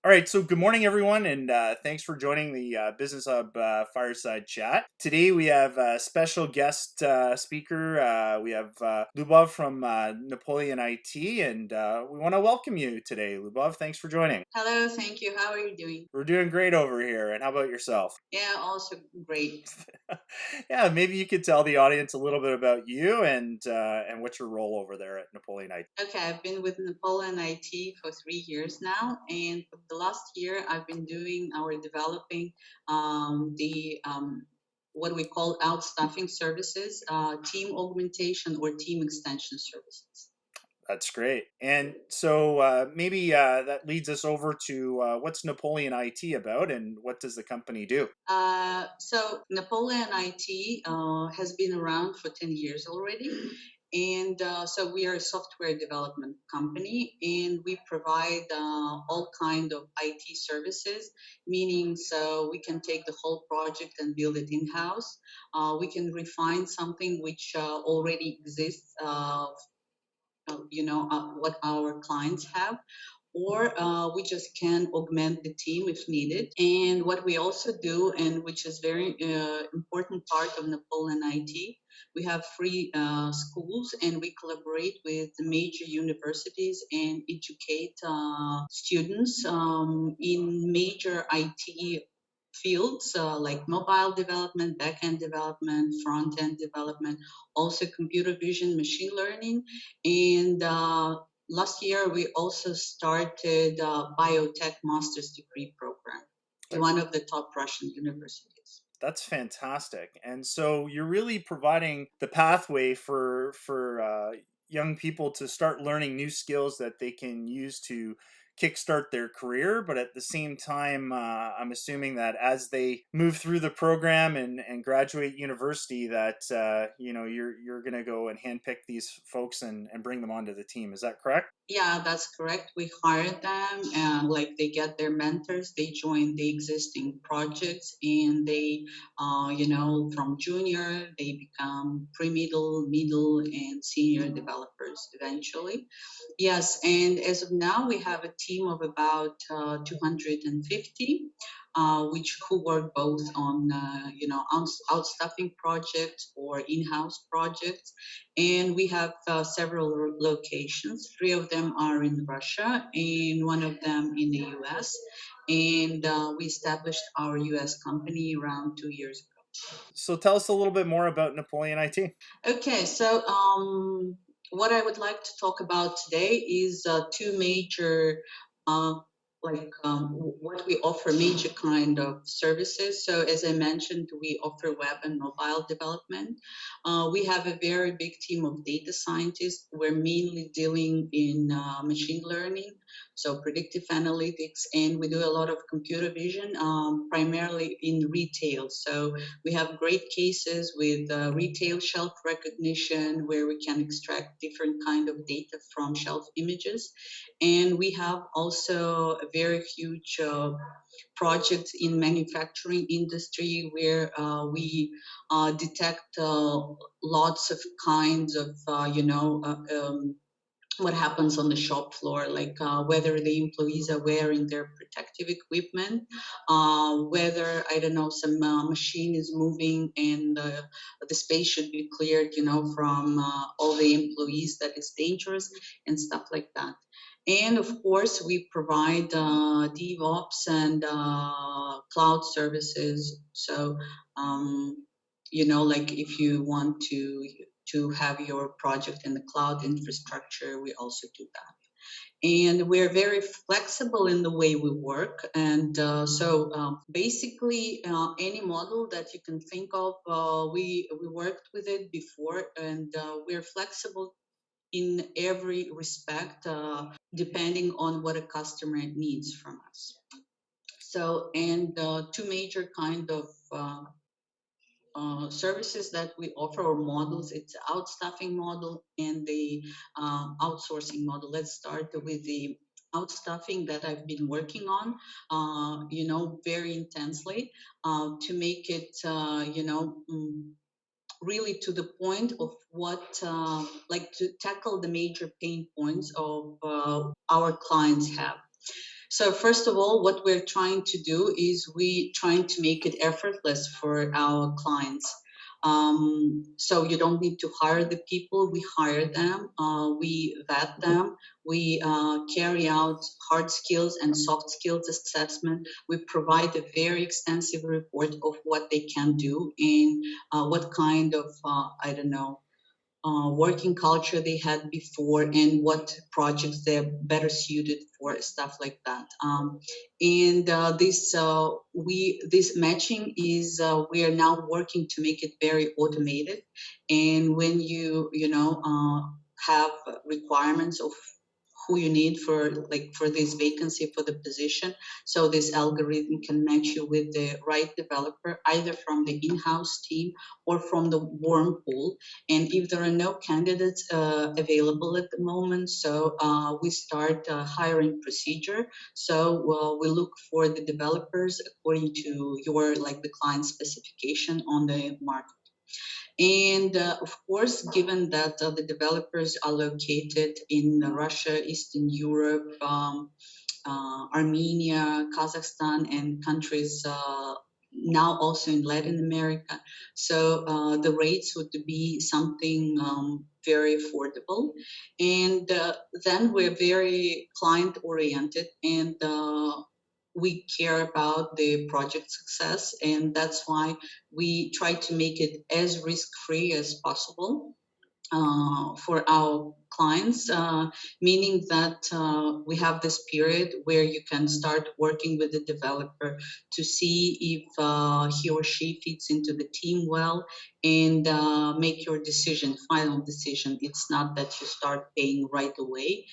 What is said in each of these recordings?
All right, so good morning, everyone, and thanks for joining the Business Hub Fireside Chat. Today we have a special guest speaker. We have Lubov from Napoleon IT, and we want to welcome you today, Lubov. Thanks for joining. Hello, thank you. How are you doing? We're doing great over here, and how about yourself? Yeah, also great. Yeah, maybe you could tell the audience a little bit about you and what's your role over there at Napoleon IT. Okay, I've been with Napoleon IT for 3 years now, and for the last year, I've been doing our developing the what we call outstaffing services, team augmentation or team extension services. That's great. And so maybe that leads us over to what's Napoleon IT about and what does the company do? So Napoleon IT has been around for 10 years already. And so we are a software development company, and we provide all kind of IT services, meaning so we can take the whole project and build it in-house. We can refine something which already exists, what our clients have, or we just can augment the team if needed. And what we also do, and which is very important part of Napoleon IT, we have free schools, and we collaborate with the major universities and educate students in major IT fields like mobile development, back-end development, front-end development, also computer vision, machine learning, and last year we also started a biotech master's degree program in one of the top Russian universities. That's fantastic. And so you're really providing the pathway for young people to start learning new skills that they can use to kickstart their career. But at the same time, I'm assuming that as they move through the program and graduate university, that you're going to go and handpick these folks and bring them onto the team. Is that correct? Yeah, that's correct. We hire them and like they get their mentors, they join the existing projects, and they, from junior, they become pre-middle, middle, and senior developers eventually. Yes, and as of now, we have a team of about 250, which who work both on outstaffing projects or in-house projects, and we have several locations. Three of them are in Russia, and one of them in the U.S. And we established our U.S. company around 2 years ago. So tell us a little bit more about Napoleon IT. Okay, so what I would like to talk about today is two major, uh, what we offer, major kind of services. So as I mentioned, we offer web and mobile development. We have a very big team of data scientists. We're mainly dealing in machine learning, so predictive analytics, and we do a lot of computer vision, primarily in retail. So we have great cases with retail shelf recognition where we can extract different kind of data from shelf images. And we have also a very huge projects in manufacturing industry where we detect lots of kinds of, what happens on the shop floor, like whether the employees are wearing their protective equipment, whether, I don't know, some machine is moving and the space should be cleared, from all the employees that is dangerous and stuff like that. And of course, we provide DevOps and cloud services. So, like if you want to have your project in the cloud infrastructure, we also do that. And we're very flexible in the way we work. And basically, any model that you can think of, we worked with it before, and we're flexible in every respect, depending on what a customer needs from us. So, and two major kind of services that we offer or models. It's the outstaffing model and the outsourcing model. Let's start with the outstaffing that I've been working on, very intensely to make it, really to the point of what, like to tackle the major pain points of our clients have. So first of all, what we're trying to do is we trying to make it effortless for our clients. So you don't need to hire the people. We hire them. We vet them. We carry out hard skills and soft skills assessment. We provide a very extensive report of what they can do and what kind of I don't know working culture they had before and what projects they're better suited for, stuff like that. And this matching is we are now working to make it very automated. And when you have requirements of who you need for for this vacancy for the position, so this algorithm can match you with the right developer either from the in-house team or from the warm pool. And if there are no candidates available at the moment, so we start a hiring procedure. So we look for the developers according to your the client specification on the market. And of course, given that the developers are located in Russia, Eastern Europe, Armenia, Kazakhstan, and countries now also in Latin America. So the rates would be something very affordable. And then we're very client oriented and we care about the project success. And that's why we try to make it as risk free as possible for our clients, meaning that we have this period where you can start working with the developer to see if he or she fits into the team well and make your decision, final decision. It's not that you start paying right away.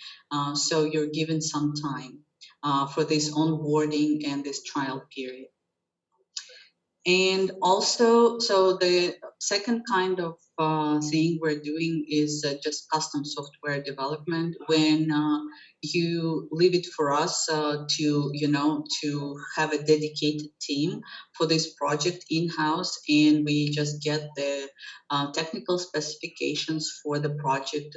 So you're given some time for this onboarding and this trial period. And also, so the second kind of thing we're doing is just custom software development. When you leave it for us to have a dedicated team for this project in-house, and we just get the technical specifications for the project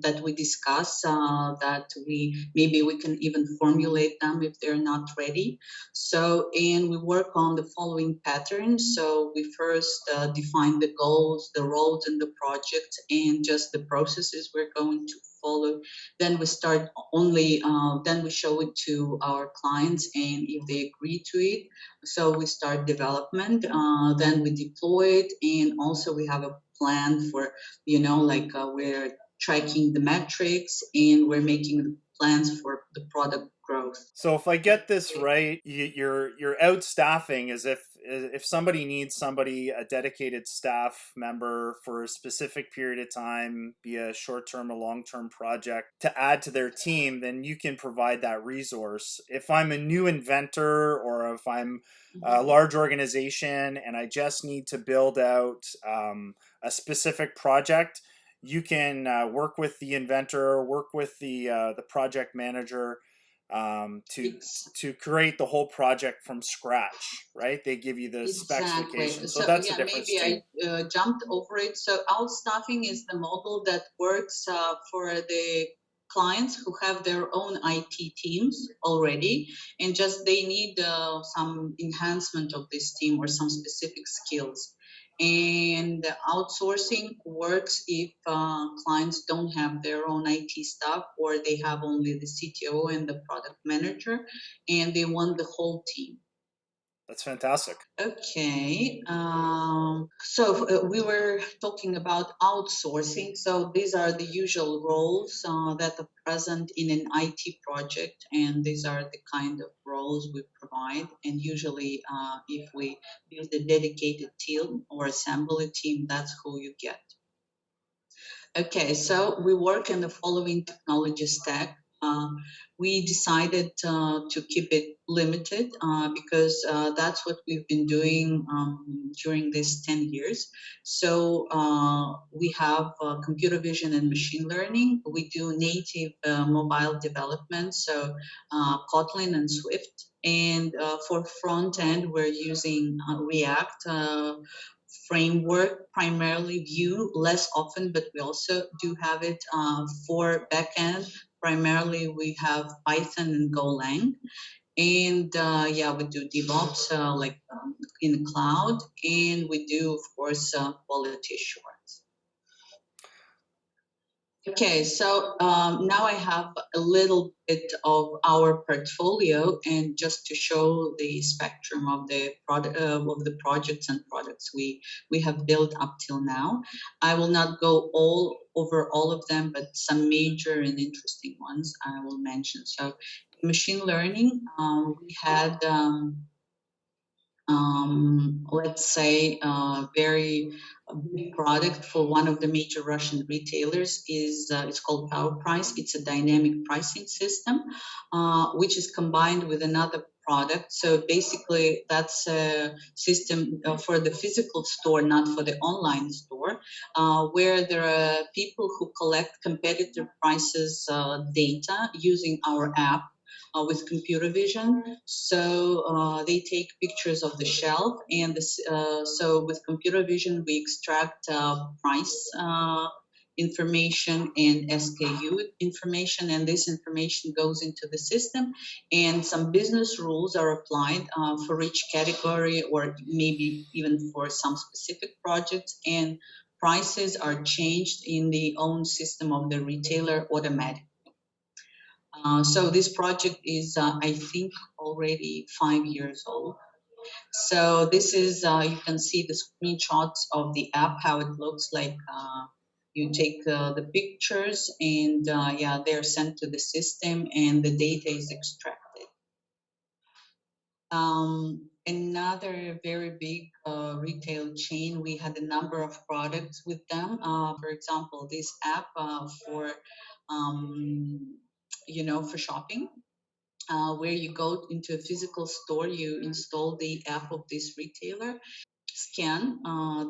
that we discuss. That we can even formulate them if they're not ready. So, and we work on the following patterns. So we first define the goals, the roles in the project, and just the processes we're going to follow. Then we start then we show it to our clients, and if they agree to it, so we start development. Then we deploy it, and also we have a plan for, we're tracking the metrics and we're making plans for the product growth. So if I get this right, you're outstaffing as if somebody needs somebody, a dedicated staff member for a specific period of time, be a short term or long term project to add to their team, then you can provide that resource. If I'm a new inventor or if I'm a Mhm. large organization and I just need to build out a specific project, you can work with the inventor, work with the project manager Ex- to create the whole project from scratch, right? They give you the Exactly. specification, so So that's a yeah, difference maybe too. I jumped over it. So outstaffing is the model that works for the clients who have their own IT teams already, and just they need some enhancement of this team or some specific skills. And outsourcing works if clients don't have their own IT staff or they have only the CTO and the product manager, and they want the whole team. That's fantastic. Okay. So we were talking about outsourcing. So these are the usual roles that are present in an IT project, and these are the kind of roles we provide. And usually, if we build a dedicated team or assemble a team, that's who you get. Okay, so we work in the following technology stack. Uh, we decided to keep it limited because that's what we've been doing during these 10 years. So we have computer vision and machine learning. We do native mobile development, so Kotlin and Swift. And for front end, we're using React. Framework, primarily Vue, less often, but we also do have it for backend, primarily we have Python and Golang. And yeah, we do DevOps in the cloud, and we do, of course, quality assurance. Okay, so now I have a little bit of our portfolio, and just to show the spectrum of the projects and products we have built up till now. I will not go all over all of them, but some major and interesting ones I will mention. So, in machine learning, we had. Let's say, very big product for one of the major Russian retailers is it's called Power Price. It's a dynamic pricing system, which is combined with another product. So basically, that's a system for the physical store, not for the online store, where there are people who collect competitor prices data using our app with computer vision. So they take pictures of the shelf, and so with computer vision, we extract price information and SKU information, and this information goes into the system, and some business rules are applied for each category, or maybe even for some specific projects, and prices are changed in the own system of the retailer automatically. So this project is, I think, already 5 years old. So this is, you can see the screenshots of the app, how it looks like. You take the pictures, and yeah, they're sent to the system, and the data is extracted. Another very big retail chain, we had a number of products with them. For example, this app um, for shopping, where you go into a physical store, you install the app of this retailer, scan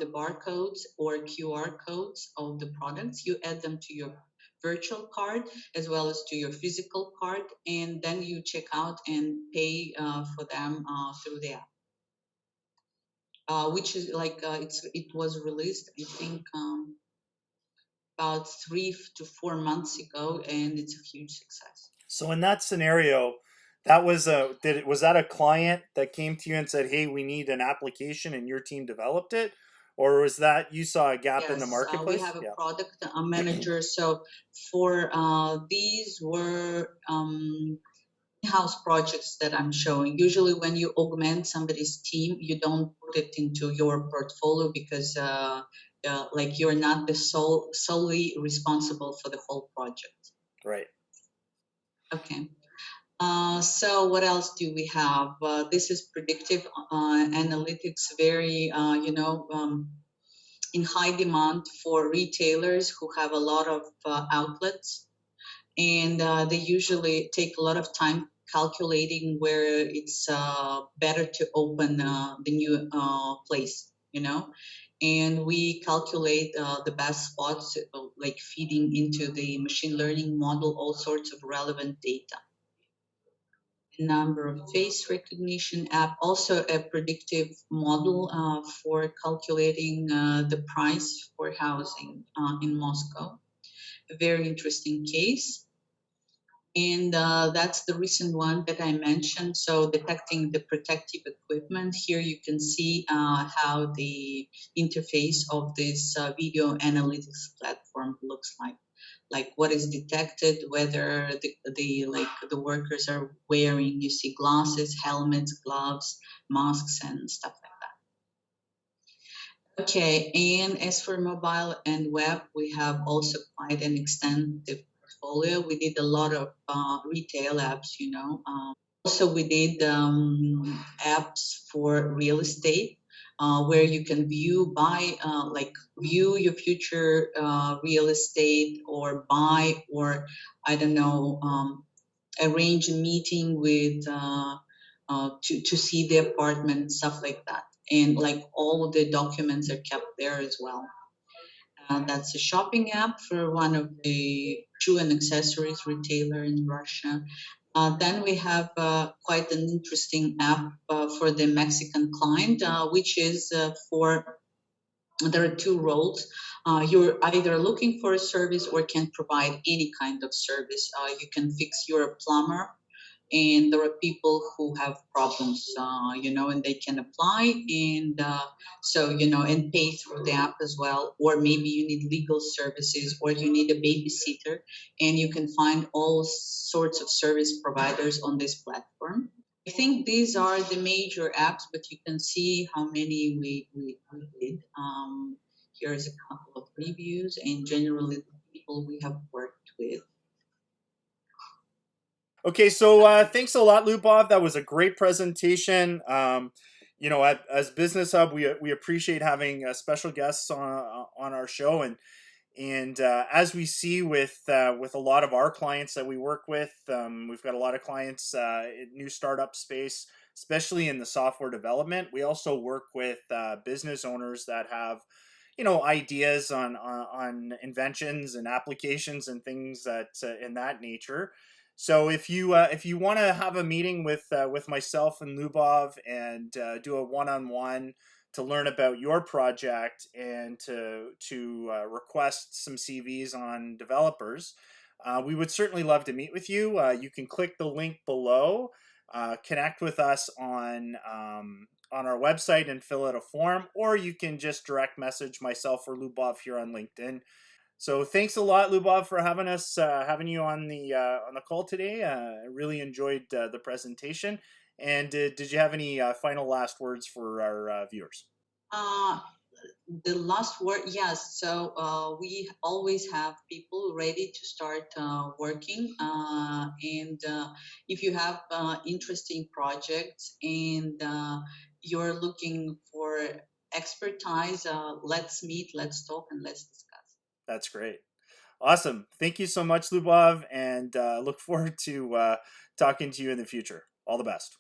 the barcodes or QR codes of the products, you add them to your virtual card as well as to your physical card, and then you check out and pay for them through the app. Which is like it was released, I think, about 3 to 4 months ago, and it's a huge success. So in that scenario, was that a client that came to you and said, "Hey, we need an application," and your team developed it, or was that you saw a gap in the Yes, we marketplace? have a Yeah. product manager. So for these were in-house projects that I'm showing. Usually, when you augment somebody's team, you don't put it into your portfolio because, like, you're not the solely responsible for the whole project. Right. Okay. So what else do we have? This is predictive analytics, very in high demand for retailers who have a lot of outlets, and they usually take a lot of time calculating where it's better to open the new place, and we calculate the best spots, like feeding into the machine learning model all sorts of relevant data. Number of face recognition app, also a predictive model for calculating the price for housing in Moscow. A very interesting case. And that's the recent one that I mentioned. So detecting the protective equipment. Here you can see how the interface of this video analytics platform looks like what is detected, whether the workers are wearing, you see, glasses, helmets, gloves, masks, and stuff like that. Okay, and as for mobile and web, we have also quite an extensive portfolio. We did a lot of retail apps, also, we did apps for real estate, where you can view your future real estate, or buy, or I don't know, arrange a meeting with to see the apartment, stuff like that. And like all the documents are kept there as well. That's a shopping app for one of the shoe and accessories retailer in Russia. Then we have quite an interesting app for the Mexican client, which is for there are two roles. You're either looking for a service or can provide any kind of service. You can fix, you're a plumber, and there are people who have problems, and they can apply, and and pay through the app as well. Or maybe you need legal services, or you need a babysitter, and you can find all sorts of service providers on this platform. I think these are the major apps, but you can see how many we did. Here's a couple of reviews, and generally the people we have worked with. Okay, so thanks a lot, Lubov. That was a great presentation. As Business Hub, we appreciate having special guests on our show, and as we see with a lot of our clients that we work with, we've got a lot of clients in new startup space, especially in the software development. We also work with business owners that have ideas on inventions and applications and things that in that nature. So if you want to have a meeting with myself and Lubov and do a one-on-one to learn about your project and to request some CVs on developers, we would certainly love to meet with you. You can click the link below, connect with us on our website and fill out a form, or you can just direct message myself or Lubov here on LinkedIn. So thanks a lot, Lubov, for having you on the call today. I really enjoyed the presentation. And did you have any final last words for our viewers? Uh, the last word, yes. So we always have people ready to start working. And if you have interesting projects and you're looking for expertise, let's meet, let's talk, and let's discuss. That's great. Awesome. Thank you so much, Lubov, and look forward to talking to you in the future. All the best.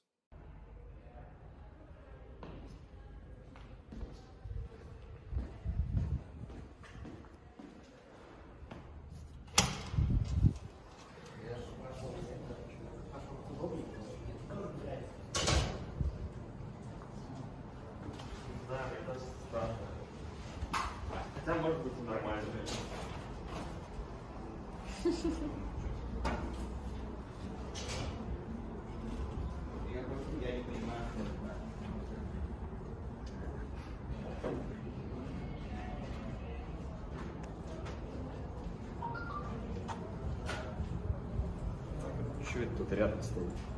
Чё это тут рядом стоит?